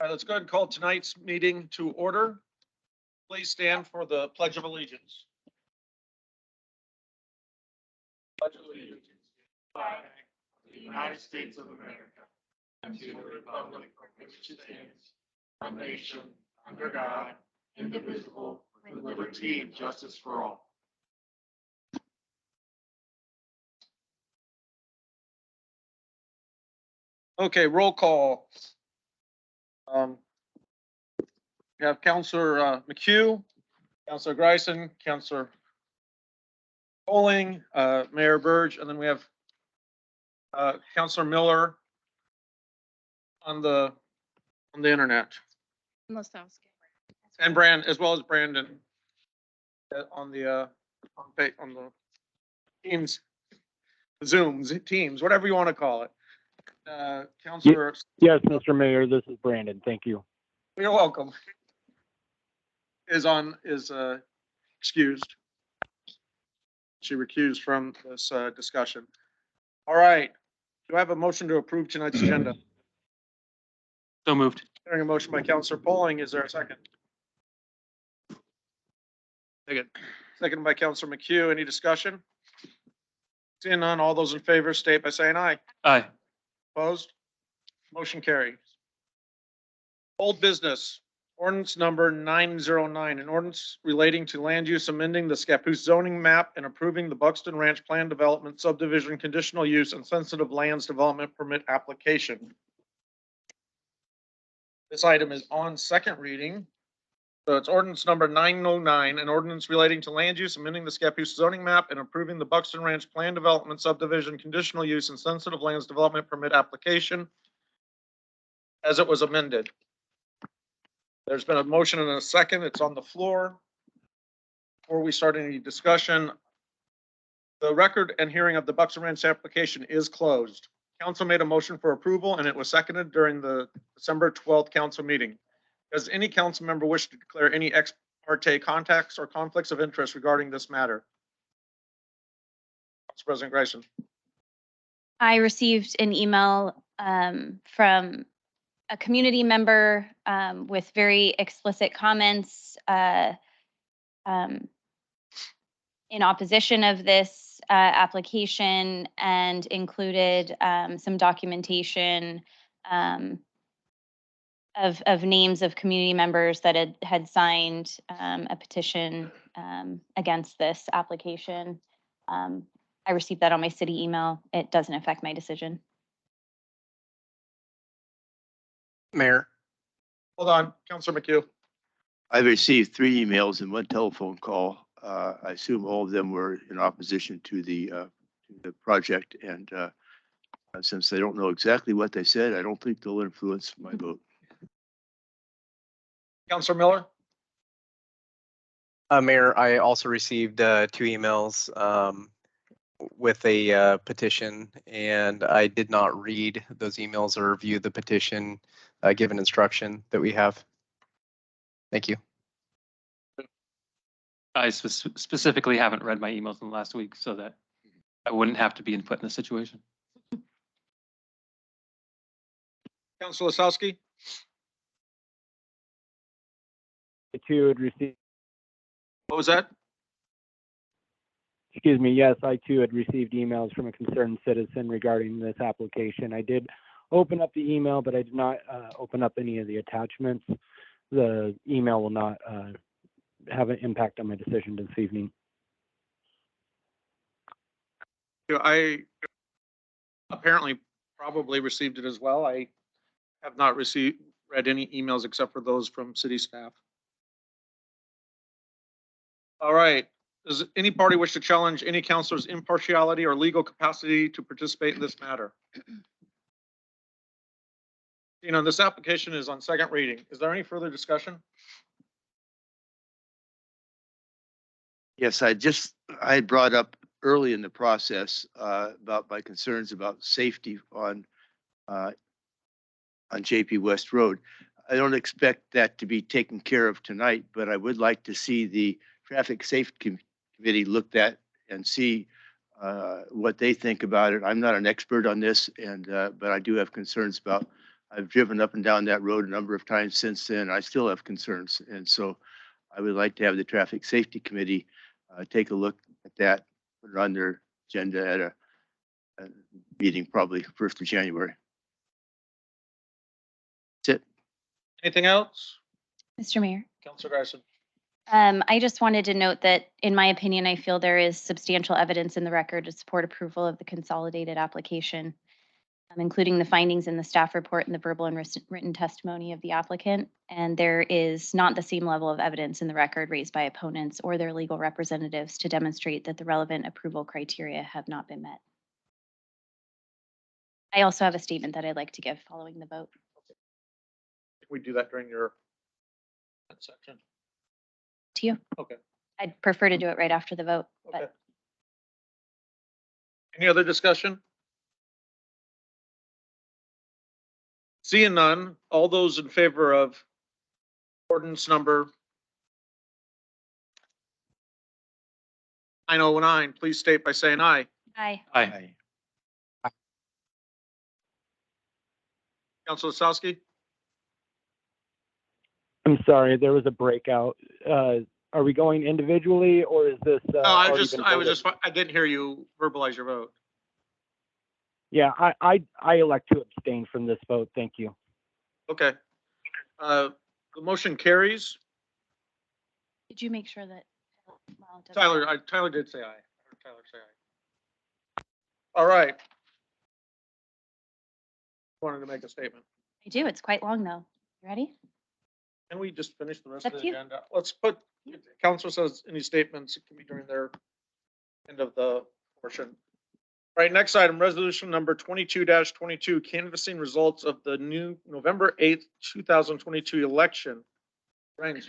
All right, let's go ahead and call tonight's meeting to order. Please stand for the Pledge of Allegiance. Pledge of Allegiance. Flag of the United States of America and to the republic for which it stands, one nation, under God, indivisible, with liberty and justice for all. Okay, roll call. We have Counselor McHugh, Counselor Greisen, Counselor Poling, Mayor Burge, and then we have Counselor Miller on the internet, Mostowski. and Brand, as well as Brandon on the Teams, Teams, whatever you want to call it. Counselor, Yes, Mr. Mayor, this is Brandon. Thank you. you're welcome. Is excused. She recused from this discussion. All right. Do I have a motion to approve tonight's agenda? So moved. Hearing a motion by Counselor Poling, is there a second? Second by Counselor McHugh. Any discussion? Seeing none, all those in favor state by saying aye. Aye. Opposed? Motion carries. Old business, ordinance number 909, an ordinance relating to land use amending the Scappoose zoning map and approving the Buxton Ranch Plan Development Subdivision Conditional Use and Sensitive Lands Development Permit application. This item is on second reading. So it's ordinance number 909, an ordinance relating to land use amending the Scappoose zoning map and approving the Buxton Ranch Plan Development Subdivision Conditional Use and Sensitive Lands Development Permit application as it was amended. There's been a motion and a second. It's on the floor. Before we start any discussion, the record and hearing of the Buxton Ranch application is closed. Council made a motion for approval and it was seconded during the December 12th council meeting. Does any council member wish to declare any ex parte contacts or conflicts of interest regarding this matter? Council President Greisen. I received an email from a community member with very explicit comments in opposition of this application and included some documentation of names of community members that had signed a petition against this application. I received that on my city email. It doesn't affect my decision. Mayor. Hold on, Councilor McHugh. I've received 3 emails and 1 telephone call. I assume all of them were in opposition to the project. And since I don't know exactly what they said, I don't think they'll influence my vote. Councilor Miller. Mayor, I also received 2 emails with a petition, and I did not read those emails or review the petition given instruction that we have. Thank you. I specifically haven't read my emails in the last week so that I wouldn't have to be put in this situation. Councilor Lasowski. I too had received, What was that? excuse me, yes, I too had received emails from a concerned citizen regarding this application. I did open up the email, but I did not open up any of the attachments. The email will not have an impact on my decision this evening. I apparently probably received it as well. I have not read any emails except for those from city staff. All right. Does any party wish to challenge any councilor's impartiality or legal capacity to participate in this matter? You know, this application is on second reading. Is there any further discussion? Yes, I brought up early in the process about my concerns about safety on JP West Road. I don't expect that to be taken care of tonight, but I would like to see the Traffic Safety Committee looked at and see what they think about it. I'm not an expert on this, and but I do have concerns about I've driven up and down that road a number of times since then. I still have concerns. And so I would like to have the Traffic Safety Committee take a look at that, put it on their agenda at a meeting probably 1st of January. That's it. Anything else? Mr. Mayor. Counselor Garrison. I just wanted to note that, in my opinion, I feel there is substantial evidence in the record to support approval of the consolidated application, including the findings in the staff report and the verbal and written testimony of the applicant. And there is not the same level of evidence in the record raised by opponents or their legal representatives to demonstrate that the relevant approval criteria have not been met. I also have a statement that I'd like to give following the vote. Can we do that during your section? To you. Okay. I'd prefer to do it right after the vote, Okay. but Any other discussion? Seeing none, all those in favor of ordinance number 909, please state by saying aye. aye. Aye. Counselor Osowski? I'm sorry, there was a breakout. Are we going individually or is this? I didn't hear you verbalize your vote. Yeah, I elect to abstain from this vote. Thank you. Okay. The motion carries. Did you make sure that? Well, it doesn't Tyler, matter. Tyler did say aye. I heard Tyler say aye. All right. Wanted to make a statement. I do. It's quite long, though. You ready? Can we just finish the rest Up of to the you. agenda? Let's put, if the council says any statements, it can be during their end of the portion. All right, next item, resolution number 22-22, canvassing results of the new November 8th, 2022 election. Reigns.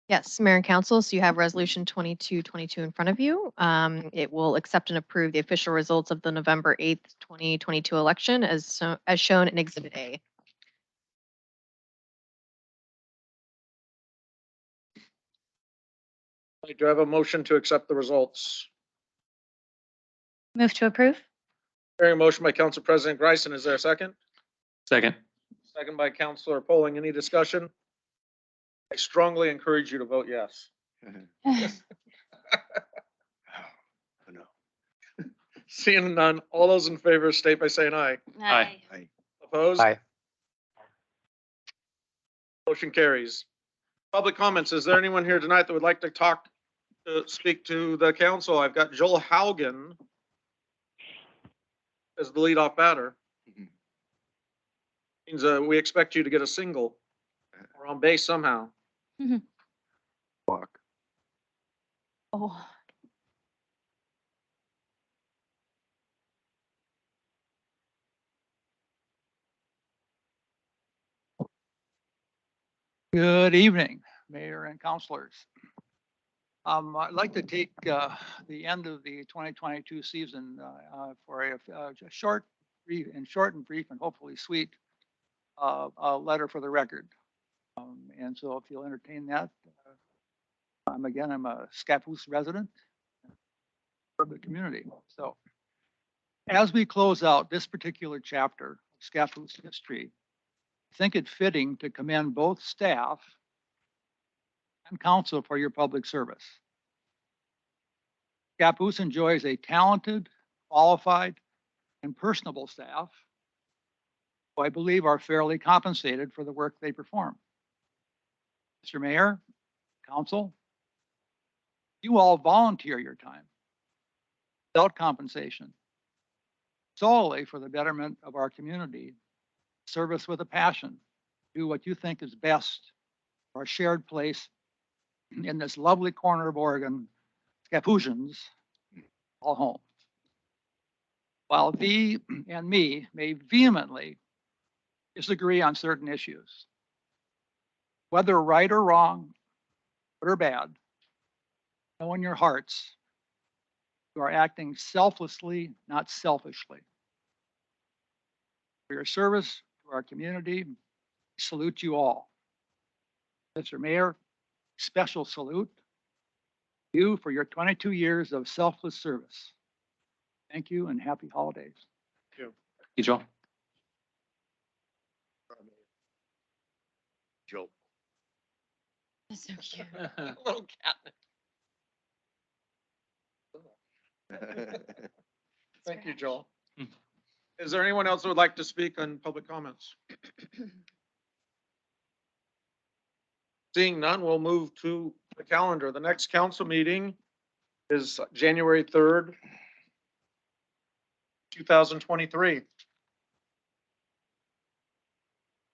Yes, Mayor and Council, so you have Resolution 2222 in front of you. It will accept and approve the official results of the November 8th, 2022 election as shown in Exhibit A. Do I have a motion to accept the results? Move to approve? Hearing a motion by Council President Greisen, is there a second? Second. Second by Councilor Polling. Any discussion? I strongly encourage you to vote yes. Oh, no. Seeing none, all those in favor state by saying aye. Aye. Opposed? Aye. Motion carries. Public comments. Is there anyone here tonight that would like to speak to the council? I've got Joel Haugen as the leadoff batter. Mhm. Means we expect you to get a single or on base somehow. Walk. Oh, Good evening, Mayor and councilors. I'd like to take the end of the 2022 season for a short and brief and hopefully sweet letter for the record. And so if you'll entertain that, I'm a Scappoose resident of the community. So as we close out this particular chapter of Scappoose history, I think it fitting to commend both staff and council for your public service. Scappoose enjoys a talented, qualified, and personable staff who I believe are fairly compensated for the work they perform. Mr. Mayor, council, you all volunteer your time without compensation solely for the betterment of our community. Service with a passion, do what you think is best for our shared place in this lovely corner of Oregon, Scappoosians, all home. While thee and me may vehemently disagree on certain issues, whether right or wrong, good or bad, know in your hearts you are acting selflessly, not selfishly. For your service to our community, I salute you all. Mr. Mayor, special salute to you for your 22 years of selfless service. Thank you and happy holidays. Thank you, Joel. Joe. That's so cute. Little cat. Thank you, Joel. Hmm. Is there anyone else who would like to speak on public comments? Seeing none, we'll move to the calendar. The next council meeting is January 3rd, 2023.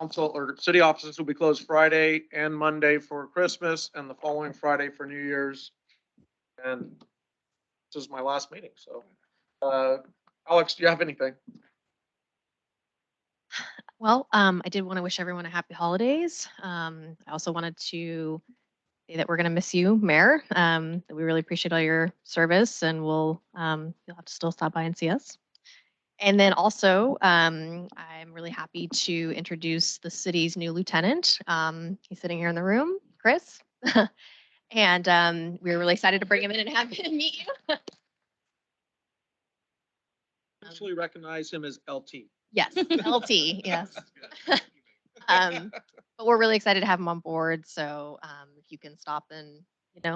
Council or city offices will be closed Friday and Monday for Christmas and the following Friday for New Year's. And this is my last meeting, so. Alex, do you have anything? Well, I did want to wish everyone a happy holidays. I also wanted to say that we're going to miss you, Mayor. That we really appreciate all your service, and you'll have to still stop by and see us. And then also, I'm really happy to introduce the city's new lieutenant. He's sitting here in the room, Chris. And we're really excited to bring him in and have him meet you. Actually recognize him as LT. Yes, LT, yes. But we're really excited to have him on board. So if you can stop and,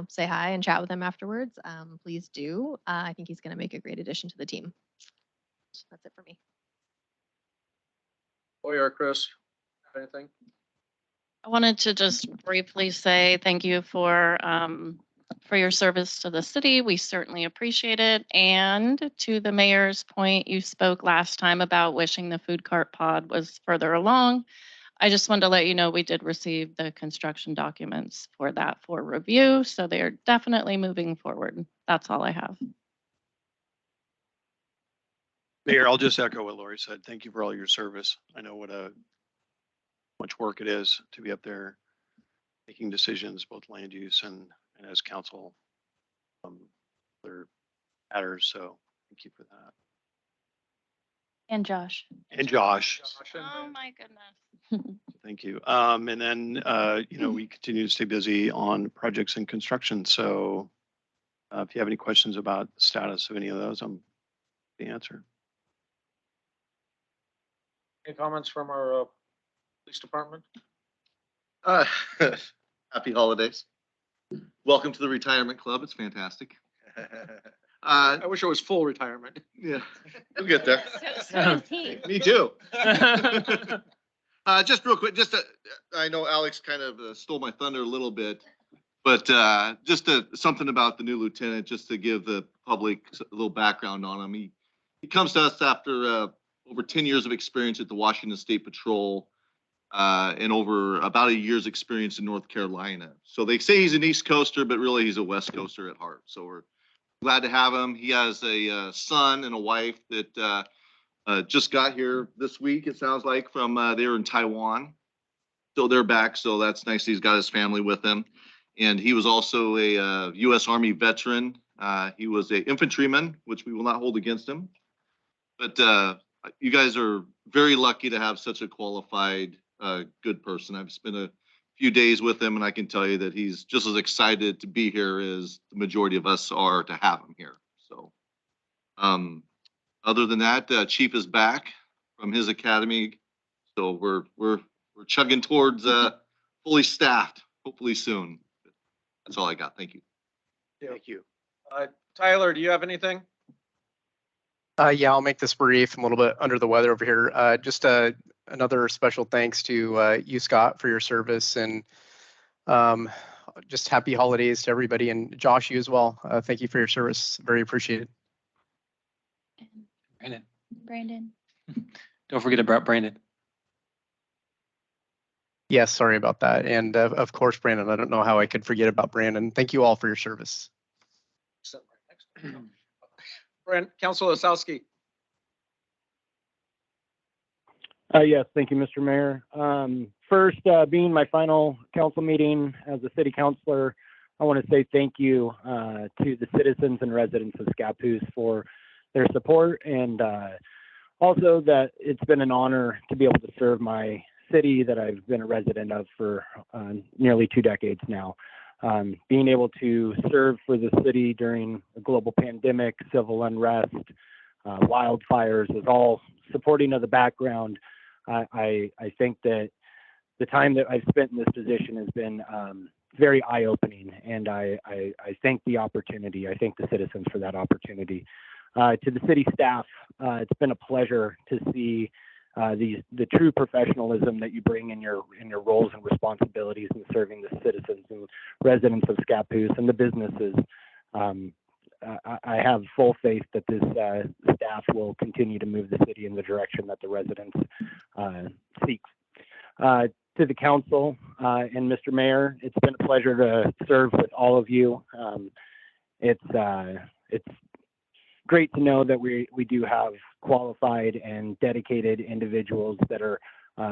say hi and chat with him afterwards, please do. I think he's going to make a great addition to the team. So that's it for me. Boy, or Chris, anything? I wanted to just briefly say thank you for your service to the city. We certainly appreciate it. And to the mayor's point, you spoke last time about wishing the food cart pod was further along. I just wanted to let you know we did receive the construction documents for that for review. So they are definitely moving forward. That's all I have. Mayor, I'll just echo what Lori said. Thank you for all your service. I know what much work it is to be up there making decisions, both land use and as council, other matters. So thank you for that. And Josh. And Josh, Oh my goodness. thank you. And then, we continue to stay busy on projects and construction. So if you have any questions about the status of any of those, I'm the answer. Any comments from our police department? Happy holidays. Welcome to the retirement club. It's fantastic. I wish it was full retirement. Yeah, we'll get there. So sweet. Me too. Just real quick, I know Alex kind of stole my thunder a little bit, but something about the new lieutenant, just to give the public a little background on him. He comes to us after over 10 years of experience at the Washington State Patrol and over about a year's experience in North Carolina. So they say he's an East Coaster, but really he's a West Coaster at heart. So we're glad to have him. He has a son and a wife that just got here this week, it sounds like, from they were in Taiwan. So they're back. So that's nice. He's got his family with him. And he was also a U.S. Army veteran. He was an infantryman, which we will not hold against him. But you guys are very lucky to have such a qualified, good person. I've spent a few days with him, and I can tell you that he's just as excited to be here as the majority of us are to have him here. So, other than that, Chief is back from his academy, so we're chugging towards fully staffed, hopefully soon. That's all I got. Thank you. Thank you. Tyler, do you have anything? Yeah, I'll make this brief. I'm a little bit under the weather over here. Just another special thanks to you, Scott, for your service, and just happy holidays to everybody. And Josh, you as well. Thank you for your service. Very appreciated. Brandon. Brandon. Don't forget about Brandon. Yes, sorry about that. And of course, Brandon, I don't know how I could forget about Brandon. Thank you all for your service. Councilor Osowski. Yes, thank you, Mr. Mayor. First, being my final council meeting as a city councilor, I want to say thank you to the citizens and residents of Scappoose for their support, and also that it's been an honor to be able to serve my city that I've been a resident of for nearly 2 decades now. Being able to serve for the city during a global pandemic, civil unrest, wildfires is all supporting of the background. I think that the time that I've spent in this position has been very eye-opening, and I thank the opportunity. I thank the citizens for that opportunity. To the city staff, it's been a pleasure to see the true professionalism that you bring in your roles and responsibilities in serving the citizens and residents of Scappoose and the businesses. I have full faith that this staff will continue to move the city in the direction that the residents seek. To the council and Mr. Mayor, it's been a pleasure to serve with all of you. It's great to know that we do have qualified and dedicated individuals that are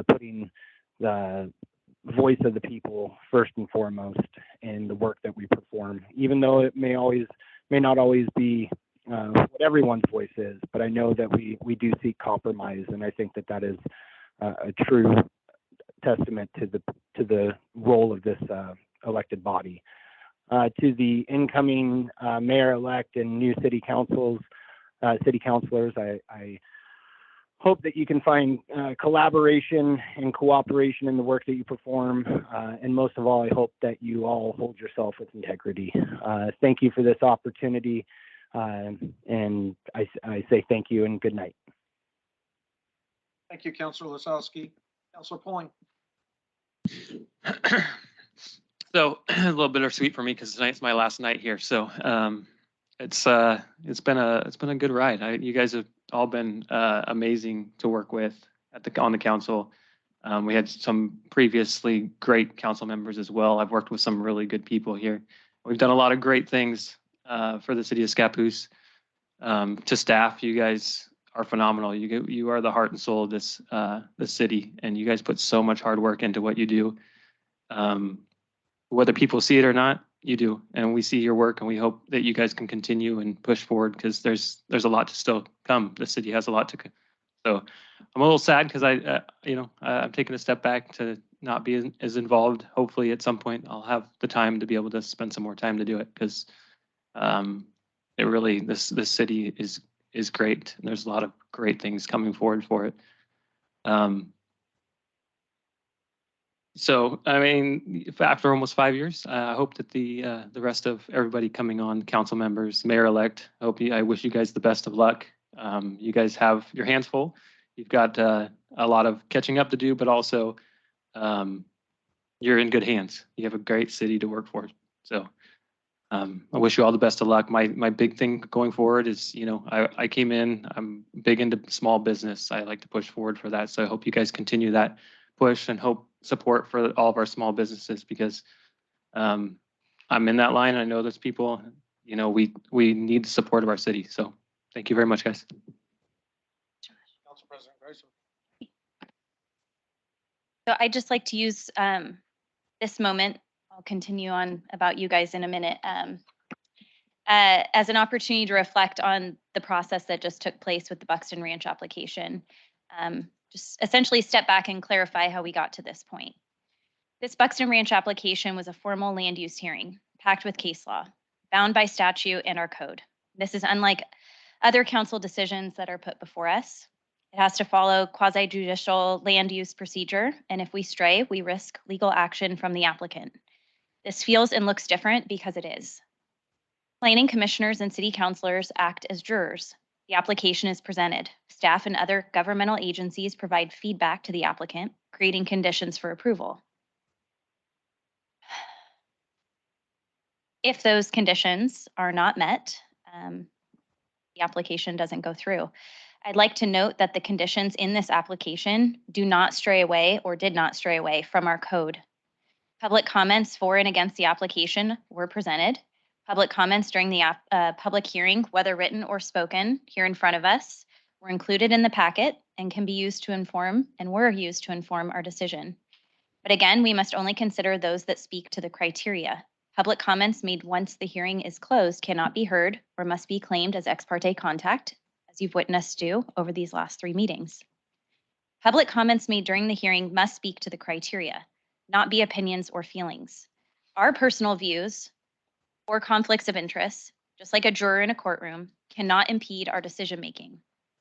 putting the voice of the people first and foremost in the work that we perform, even though it may not always be what everyone's voice is. But I know that we do seek compromise, and I think that is a true testament to the role of this elected body. To the incoming mayor-elect and new city councilors, I hope that you can find collaboration and cooperation in the work that you perform. And most of all, I hope that you all hold yourself with integrity. Thank you for this opportunity. And I say thank you and good night. Thank you, Councilor Lasowski. Councilor Pauling. So a little bittersweet for me because tonight's my last night here. So it's been a good ride. You guys have all been amazing to work with on the council. We had some previously great council members as well. I've worked with some really good people here. We've done a lot of great things for the city of Scappoose. To staff, you guys are phenomenal. You are the heart and soul of this city, and you guys put so much hard work into what you do. Whether people see it or not, you do, and we see your work, and we hope that you guys can continue and push forward because there's a lot to still come. The city has a lot to come. So I'm a little sad because I'm taking a step back to not be as involved. Hopefully at some point I'll have the time to be able to spend some more time to do it because it really, this city is great, and there's a lot of great things coming forward for it. So, I mean, after almost 5 years, I hope that the rest of everybody coming on, council members, mayor-elect, I wish you guys the best of luck. You guys have your hands full. You've got a lot of catching up to do, but also you're in good hands. You have a great city to work for. So I wish you all the best of luck. My big thing going forward is, I came in, I'm big into small business. I like to push forward for that. So I hope you guys continue that push and hope support for all of our small businesses because I'm in that line. I know there's people, we need the support of our city. So thank you very much, guys. Council President Grice. So I'd just like to use this moment, I'll continue on about you guys in a minute, as an opportunity to reflect on the process that just took place with the Buxton Ranch application. Just essentially step back and clarify how we got to this point. This Buxton Ranch application was a formal land use hearing, packed with case law, bound by statute and our code. This is unlike other council decisions that are put before us. It has to follow quasi-judicial land use procedure, and if we stray, we risk legal action from the applicant. This feels and looks different because it is. Planning commissioners and city councilors act as jurors. The application is presented. Staff and other governmental agencies provide feedback to the applicant, creating conditions for approval. If those conditions are not met, the application doesn't go through. I'd like to note that the conditions in this application do not stray away or did not stray away from our code. Public comments for and against the application were presented. Public comments during the public hearing, whether written or spoken here in front of us, were included in the packet and can be used to inform and were used to inform our decision. But again, we must only consider those that speak to the criteria. Public comments made once the hearing is closed cannot be heard or must be claimed as ex parte contact, as you've witnessed do over these last 3 meetings. Public comments made during the hearing must speak to the criteria, not be opinions or feelings. Our personal views or conflicts of interest, just like a juror in a courtroom, cannot impede our decision making.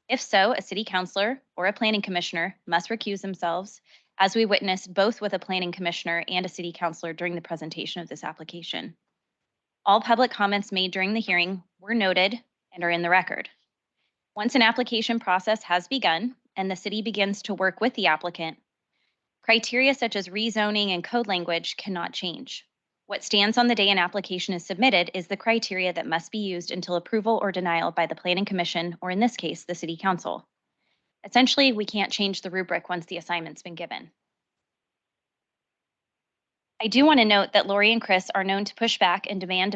If so, a city councilor or a planning commissioner must recuse themselves as we witnessed both with a planning commissioner and a city councilor during the presentation of this application. All public comments made during the hearing were noted and are in the record. Once an application process has begun and the city begins to work with the applicant, criteria such as rezoning and code language cannot change. What stands on the day an application is submitted is the criteria that must be used until approval or denial by the Planning Commission, or in this case, the City Council. Essentially, we can't change the rubric once the assignment's been given. I do want to note that Lori and Chris are known to push back and demand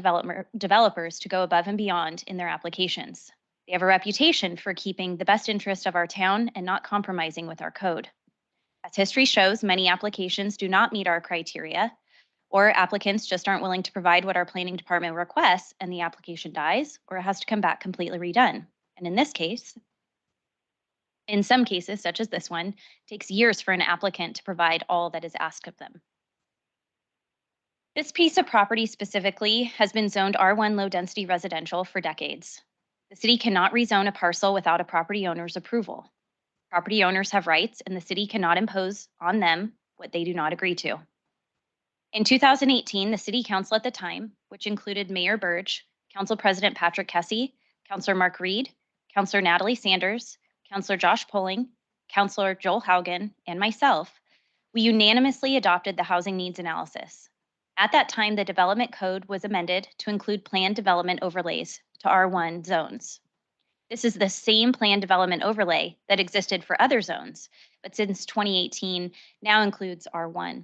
developers to go above and beyond in their applications. They have a reputation for keeping the best interest of our town and not compromising with our code. As history shows, many applications do not meet our criteria, or applicants just aren't willing to provide what our planning department requests, and the application dies, or it has to come back completely redone. And in this case, in some cases, such as this one, it takes years for an applicant to provide all that is asked of them. This piece of property specifically has been zoned R1 low density residential for decades. The city cannot rezone a parcel without a property owner's approval. Property owners have rights, and the city cannot impose on them what they do not agree to. In 2018, the City Council at the time, which included Mayor Burge, Council President Patrick Kessy, Councilor Mark Reed, Councilor Natalie Sanders, Councilor Josh Polling, Councilor Joel Haugen, and myself, we unanimously adopted the housing needs analysis. At that time, the development code was amended to include planned development overlays to R1 zones. This is the same planned development overlay that existed for other zones, but since 2018 now includes R1.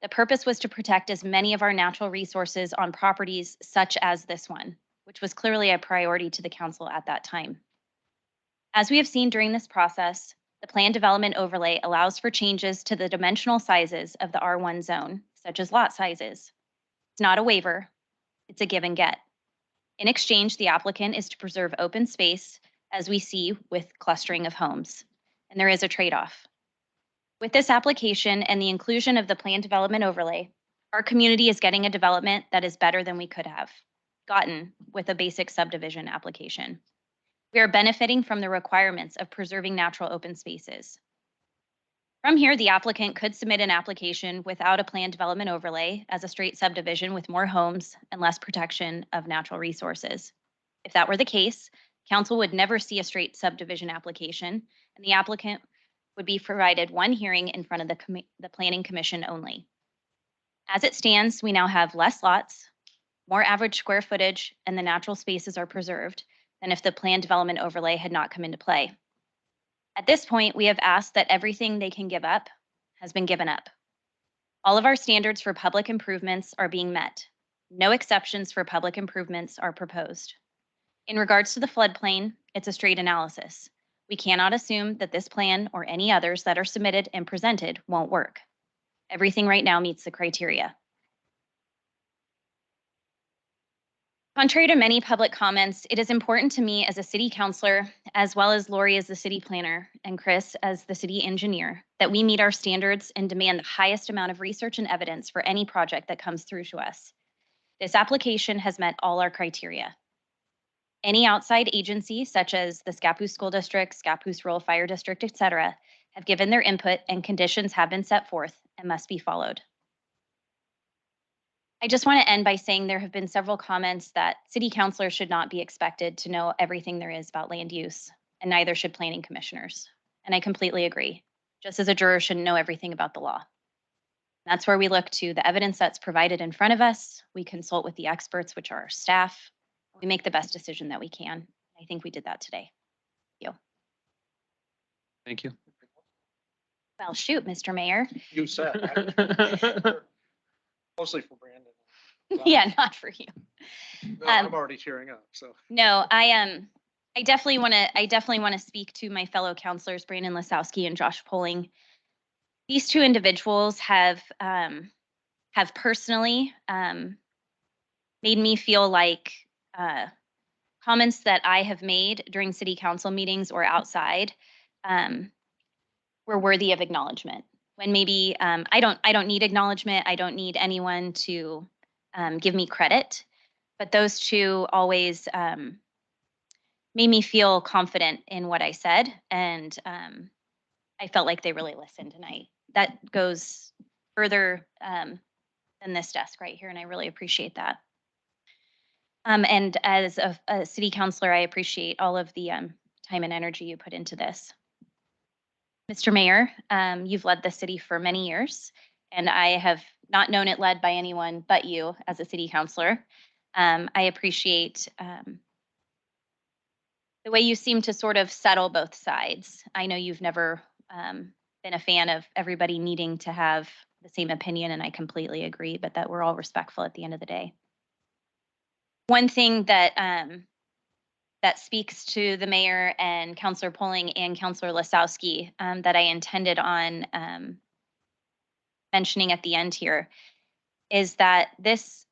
The purpose was to protect as many of our natural resources on properties such as this one, which was clearly a priority to the council at that time. As we have seen during this process, the planned development overlay allows for changes to the dimensional sizes of the R1 zone, such as lot sizes. It's not a waiver, it's a give and get. In exchange, the applicant is to preserve open space, as we see with clustering of homes, and there is a trade-off. With this application and the inclusion of the planned development overlay, our community is getting a development that is better than we could have gotten with a basic subdivision application. We are benefiting from the requirements of preserving natural open spaces. From here, the applicant could submit an application without a planned development overlay as a straight subdivision with more homes and less protection of natural resources. If that were the case, council would never see a straight subdivision application, and the applicant would be provided one hearing in front of the Planning Commission only. As it stands, we now have less lots, more average square footage, and the natural spaces are preserved than if the planned development overlay had not come into play. At this point, we have asked that everything they can give up has been given up. All of our standards for public improvements are being met. No exceptions for public improvements are proposed. In regards to the floodplain, it's a straight analysis. We cannot assume that this plan or any others that are submitted and presented won't work. Everything right now meets the criteria. Contrary to many public comments, it is important to me as a city councilor, as well as Lori as the city planner and Chris as the city engineer, that we meet our standards and demand the highest amount of research and evidence for any project that comes through to us. This application has met all our criteria. Any outside agency, such as the Scappoose School District, Scappoose Rural Fire District, etc., have given their input and conditions have been set forth and must be followed. I just want to end by saying there have been several comments that city councilors should not be expected to know everything there is about land use, and neither should planning commissioners. And I completely agree. Just as a juror shouldn't know everything about the law. That's where we look to the evidence that's provided in front of us. We consult with the experts, which are our staff. We make the best decision that we can. I think we did that today. Thank you. Thank you. Well, shoot, Mr. Mayor. You said. Mostly for Brandon. Yeah, not for you. No, I'm already cheering up, so. No, I definitely want to speak to my fellow counselors, Brandon Lisowski and Josh Polling. These two individuals have personally made me feel like comments that I have made during city council meetings or outside were worthy of acknowledgement. When maybe I don't need acknowledgement. I don't need anyone to give me credit, but those two always made me feel confident in what I said, and I felt like they really listened, and that goes further than this desk right here, and I really appreciate that. And as a city councilor, I appreciate all of the time and energy you put into this. Mr. Mayor, you've led the city for many years, and I have not known it led by anyone but you as a city councilor. I appreciate the way you seem to sort of settle both sides. I know you've never been a fan of everybody needing to have the same opinion, and I completely agree, but that we're all respectful at the end of the day. One thing that that speaks to the mayor and Councilor Polling and Councilor Lasowski that I intended on mentioning at the end here is that this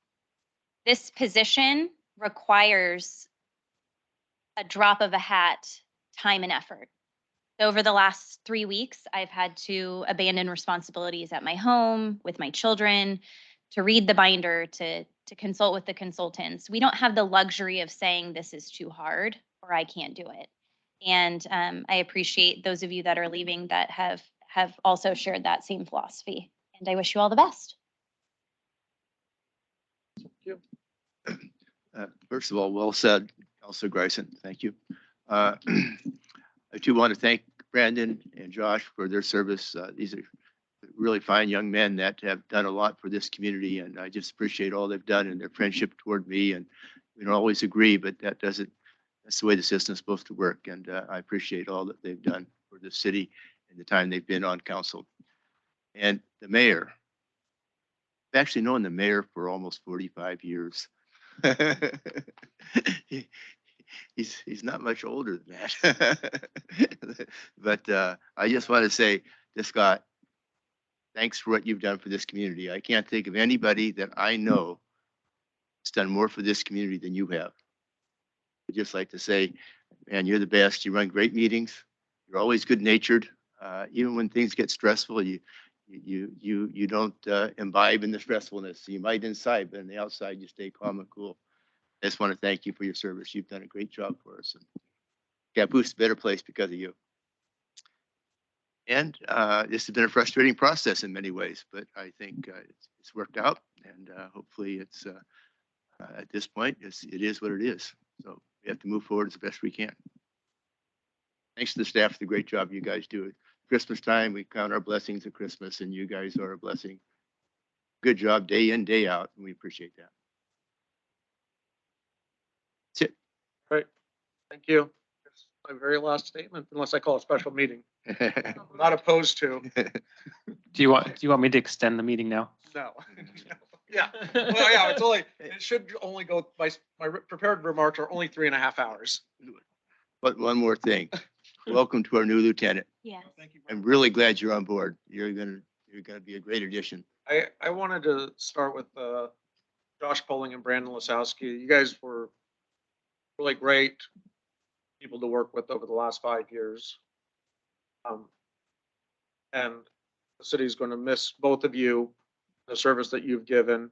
position requires a drop of a hat, time and effort. Over the last 3 weeks, I've had to abandon responsibilities at my home with my children, to read the binder, to consult with the consultants. We don't have the luxury of saying this is too hard or I can't do it. And I appreciate those of you that are leaving that have also shared that same philosophy. And I wish you all the best. First of all, well said, Councilor Greisen. Thank you. I do want to thank Brandon and Josh for their service. These are really fine young men that have done a lot for this community, and I just appreciate all they've done and their friendship toward me. And we don't always agree, but that's the way the system's supposed to work. And I appreciate all that they've done for the city and the time they've been on council. And the mayor, I've actually known the mayor for almost 45 years. He's not much older than that. But I just want to say to Scott, thanks for what you've done for this community. I can't think of anybody that I know that's done more for this community than you have. I'd just like to say, man, you're the best. You run great meetings. You're always good natured. Even when things get stressful, you don't imbibe in the stressfulness. You might inside, but on the outside, you stay calm and cool. I just want to thank you for your service. You've done a great job for us. And Scappoose is a better place because of you. And this has been a frustrating process in many ways, but I think it's worked out, and hopefully it's at this point it is what it is. So we have to move forward as best we can. Thanks to the staff for the great job you guys do. At Christmas time, we count our blessings at Christmas, and you guys are a blessing. Good job day in, day out, and we appreciate that. That's it. Right. Thank you. That's my very last statement, unless I call a special meeting. I'm not opposed to. Do you want me to extend the meeting now? No. Yeah. Well, yeah, it should only go, my prepared remarks are only 3.5 hours. But one more thing. Welcome to our new lieutenant. Yeah. Thank you. I'm really glad you're on board. You're gonna be a great addition. I wanted to start with Josh Polling and Brandon Lasowski. You guys were really great people to work with over the last 5 years. And the city's going to miss both of you, the service that you've given.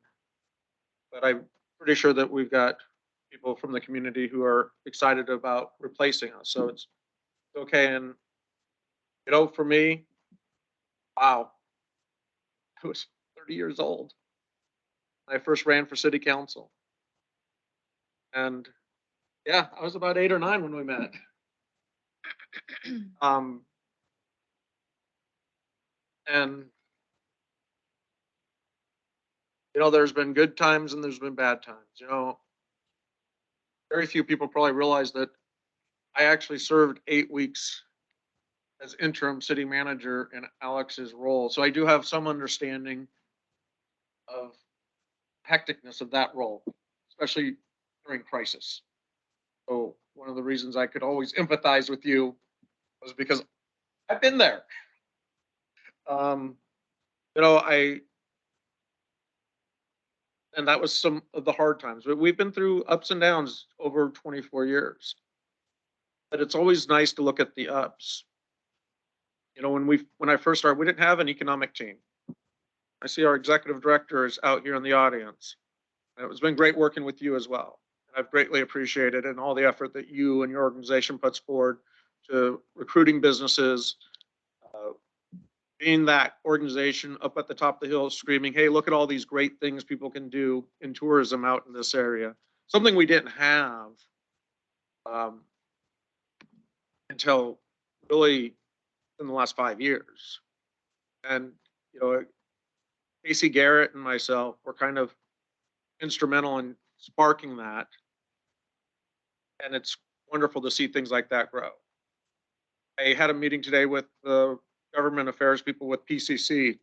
But I'm pretty sure that we've got people from the community who are excited about replacing us. So it's okay. And, for me, wow, I was 30 years old. I first ran for city council. And yeah, I was about 8 or 9 when we met. And there's been good times and there's been bad times. Very few people probably realize that I actually served 8 weeks as interim city manager in Alex's role. So I do have some understanding of hecticness of that role, especially during crisis. So one of the reasons I could always empathize with you was because I've been there. And that was some of the hard times, but we've been through ups and downs over 24 years. But it's always nice to look at the ups. When I first started, we didn't have an economic team. I see our executive director is out here in the audience. And it's been great working with you as well. And I've greatly appreciated and all the effort that you and your organization puts forward to recruiting businesses, being that organization up at the top of the hill screaming, hey, look at all these great things people can do in tourism out in this area. Something we didn't have until really in the last 5 years. And, you know, Casey Garrett and myself were kind of instrumental in sparking that. And it's wonderful to see things like that grow. I had a meeting today with the government affairs people with PCC.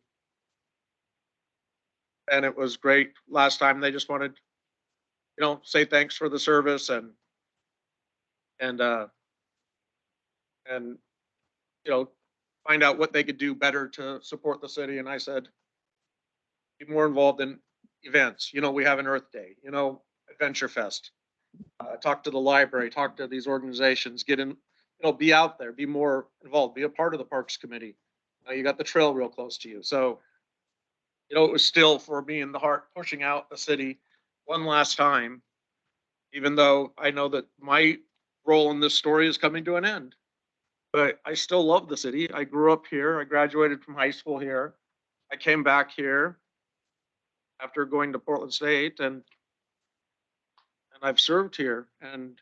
And it was great. Last time they just wanted, you know, say thanks for the service and you know, find out what they could do better to support the city. And I said, be more involved in events. You know, we have an Earth Day, you know, Adventure Fest. Talk to the library, talk to these organizations, get in, you know, be out there, be more involved, be a part of the Parks Committee. You got the trail real close to you. So, you know, it was still for me in the heart pushing out the city one last time, even though I know that my role in this story is coming to an end. But I still love the city. I grew up here. I graduated from high school here. I came back here after going to Portland State and I've served here. And,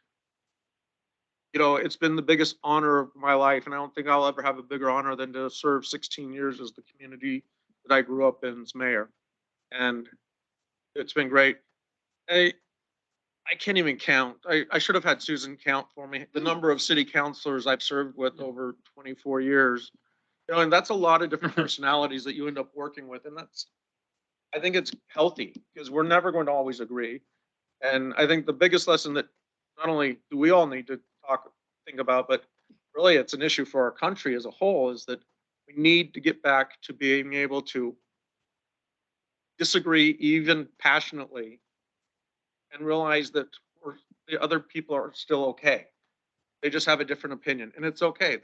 you know, it's been the biggest honor of my life. And I don't think I'll ever have a bigger honor than to serve 16 years as the community that I grew up in as mayor. And it's been great. I can't even count. I should have had Susan count for me the number of city councilors I've served with over 24 years. You know, and that's a lot of different personalities that you end up working with. And I think it's healthy because we're never going to always agree. And I think the biggest lesson that not only do we all need to think about, but really it's an issue for our country as a whole is that we need to get back to being able to disagree even passionately and realize that the other people are still okay. They just have a different opinion and it's okay.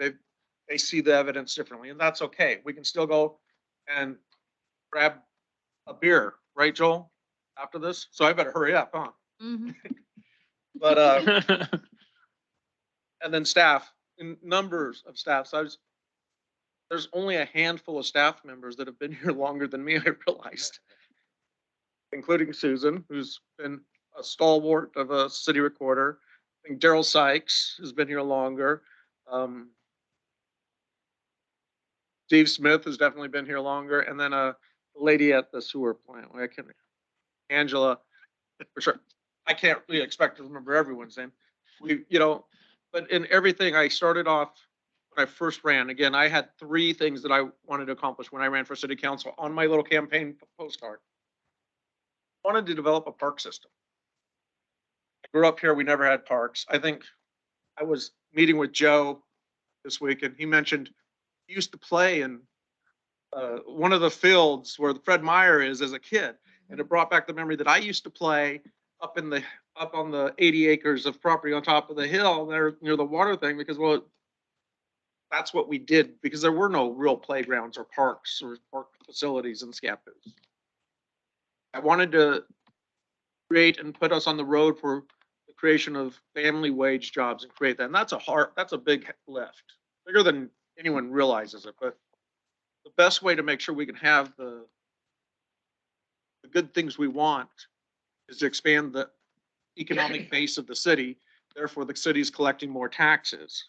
They see the evidence differently and that's okay. We can still go and grab a beer, right, Joel, after this? So I better hurry up, huh? Mm-hmm. But, and then staff, in numbers of staff. So there's only a handful of staff members that have been here longer than me, I realized, including Susan, who's been a stalwart of a city recorder. I think Daryl Sykes has been here longer. Steve Smith has definitely been here longer. And then a lady at the sewer plant, Angela, for sure. I can't really expect to remember everyone's name. You know, but in everything I started off when I first ran, again, I had 3 things that I wanted to accomplish when I ran for city council on my little campaign postcard. I wanted to develop a park system. I grew up here, we never had parks. I think I was meeting with Joe this week and he mentioned he used to play in one of the fields where Fred Meyer is as a kid. And it brought back the memory that I used to play up on the 80 acres of property on top of the hill there near the water thing because, well, that's what we did because there were no real playgrounds or parks or park facilities in Scappoose. I wanted to create and put us on the road for the creation of family wage jobs and create that. And that's a big lift, bigger than anyone realizes it. But the best way to make sure we can have the good things we want is to expand the economic base of the city. Therefore, the city's collecting more taxes.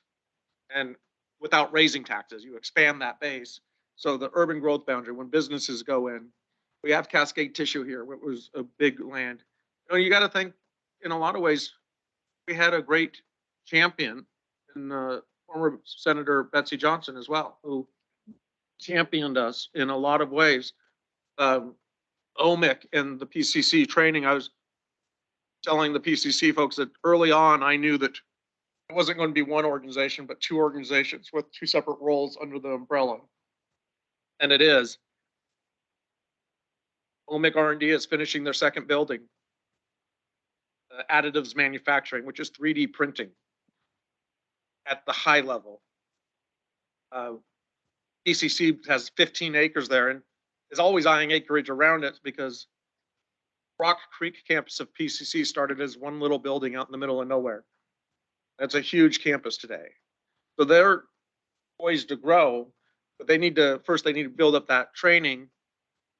And without raising taxes, you expand that base. So the urban growth boundary, when businesses go in, we have Cascade Tissue here, which was a big land. You know, you got to think in a lot of ways, we had a great champion in former Senator Betsy Johnson as well, who championed us in a lot of ways. OMIC and the PCC training, I was telling the PCC folks that early on, I knew that it wasn't going to be one organization, but 2 organizations with 2 separate roles under the umbrella. And it is. OMIC R&D is finishing their 2nd building. Additives manufacturing, which is 3D printing at the high level. PCC has 15 acres there and is always eyeing acreage around it because Rock Creek campus of PCC started as one little building out in the middle of nowhere. That's a huge campus today. So they're poised to grow. But they need to, first they need to build up that training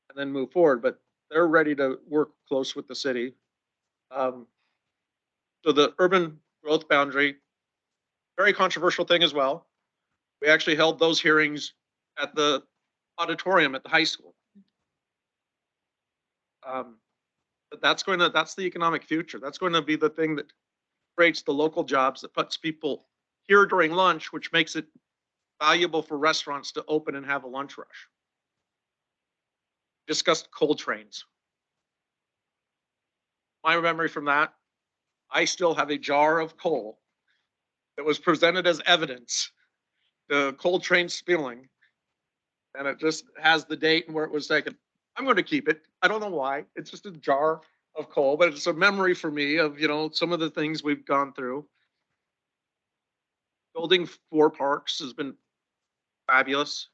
and then move forward, but they're ready to work close with the city. So the urban growth boundary, very controversial thing as well. We actually held those hearings at the auditorium at the high school. But that's the economic future. That's going to be the thing that creates the local jobs, that puts people here during lunch, which makes it valuable for restaurants to open and have a lunch rush. Discussed coal trains. My memory from that, I still have a jar of coal that was presented as evidence, the coal train spilling. And it just has the date and where it was taken. I'm going to keep it. I don't know why. It's just a jar of coal, but it's a memory for me of, some of the things we've gone through. Building 4 parks has been fabulous.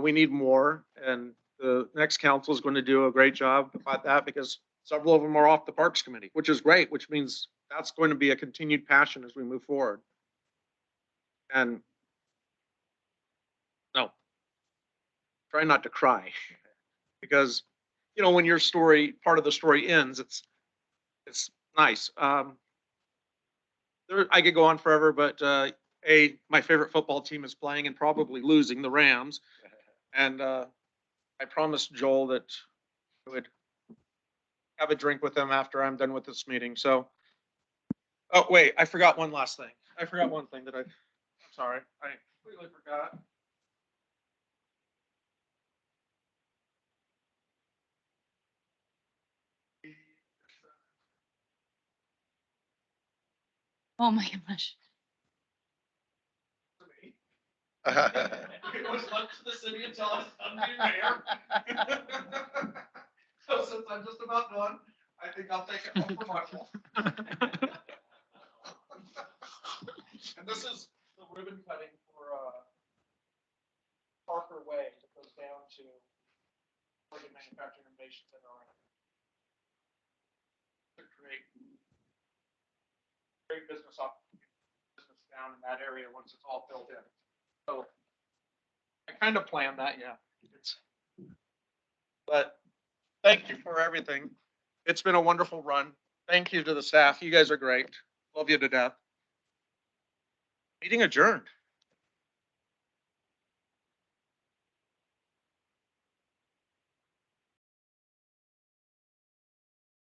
We need more, and the next council is going to do a great job about that because several of them are off the Parks Committee, which is great, which means that's going to be a continued passion as we move forward. And no, try not to cry because, when your story, part of the story ends, it's nice. I could go on forever, but my favorite football team is playing and probably losing, the Rams. And I promised Joel that I would have a drink with him after I'm done with this meeting. So, oh wait, I forgot one last thing. I'm sorry, I completely forgot. Oh my gosh. It was left to the city until I was done being mayor. So since I'm just about done, I think I'll take it home for Michael. And this is the ribbon cutting for Parker Way that goes down to Oregon Manufacturing Innovation Center. To create great business down in that area once it's all filled in. So I kind of planned that, yeah. But thank you for everything. It's been a wonderful run. Thank you to the staff. You guys are great. Love you to death. Meeting adjourned.